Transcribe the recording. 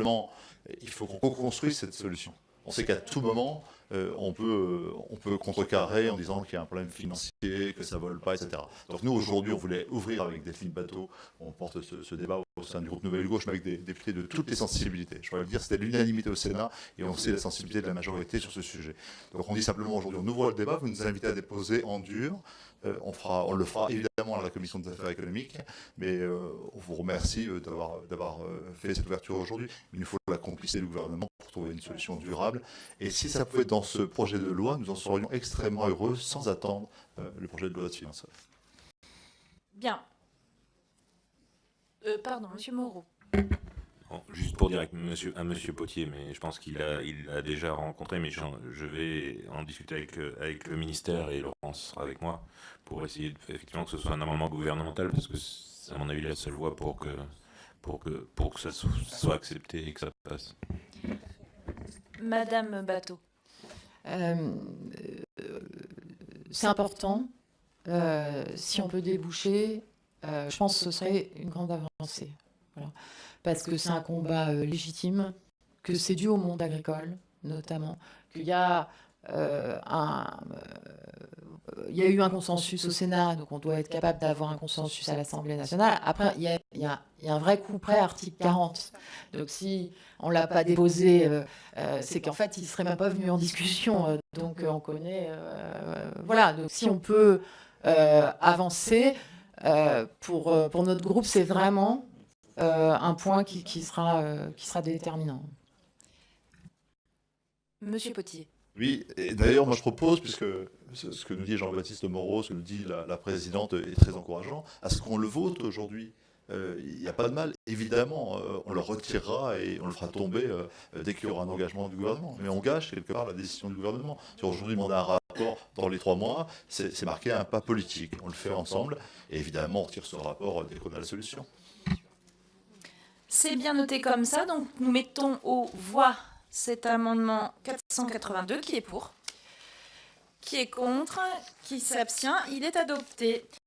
simplement, il faut qu'on co-construise cette solution. On sait qu'à tout moment, on peut contrecarrer en disant qu'il y a un problème financier, que ça ne vole pas, etc. Donc nous, aujourd'hui, on voulait ouvrir avec Delphine Batho, on porte ce débat au sein du groupe Nouvelle Gauche, mais avec des députés de toutes les sensibilités. Je voudrais le dire, c'était l'unanimité au Sénat, et on sait la sensibilité de la majorité sur ce sujet. Donc on dit simplement aujourd'hui, on ouvre le débat, vous nous invitez à déposer en dur, on le fera évidemment à la Commission des affaires économiques, mais on vous remercie d'avoir fait cette ouverture aujourd'hui. Il nous faut la complicité du gouvernement pour trouver une solution durable. Et si ça pouvait être dans ce projet de loi, nous en serions extrêmement heureux sans attendre le projet de loi de finances. Bien. Pardon, Monsieur Moreau. Bon, juste pour dire à monsieur Potier, mais je pense qu'il a déjà rencontré, mais je vais en discuter avec le ministère et Laurence sera avec moi pour essayer effectivement que ce soit un amendement gouvernemental, parce que c'est à mon avis la seule voie pour que ça soit accepté et que ça passe. Madame Batho. C'est important. Si on peut déboucher, je pense que ce serait une grande avancée. Voilà. Parce que c'est un combat légitime, que c'est dû au monde agricole, notamment, qu'il y a il y a eu un consensus au Sénat, donc on doit être capable d'avoir un consensus à l'Assemblée nationale. Après, il y a un vrai coup près, article 40. Donc si on ne l'a pas déposé, c'est qu'en fait, il ne serait même pas venu en discussion. Donc on connaît... voilà, donc si on peut avancer, pour notre groupe, c'est vraiment un point qui sera déterminant. Monsieur Potier. Oui, et d'ailleurs, moi je propose, puisque ce que nous dit Jean-Baptiste Moreau, ce que nous dit la présidente est très encourageant, à ce qu'on le vote aujourd'hui. Il n'y a pas de mal. Évidemment, on le retirera et on le fera tomber dès qu'il y aura un engagement du gouvernement. Mais on gâche quelque part la décision du gouvernement. Si aujourd'hui on a un rapport dans les 3 mois, c'est marqué un pas politique. On le fait ensemble et évidemment on retire ce rapport dès qu'on a la solution. C'est bien noté comme ça, donc nous mettons aux voix cet amendement 482, qui est pour, qui est contre, qui s'abstient, il est adopté.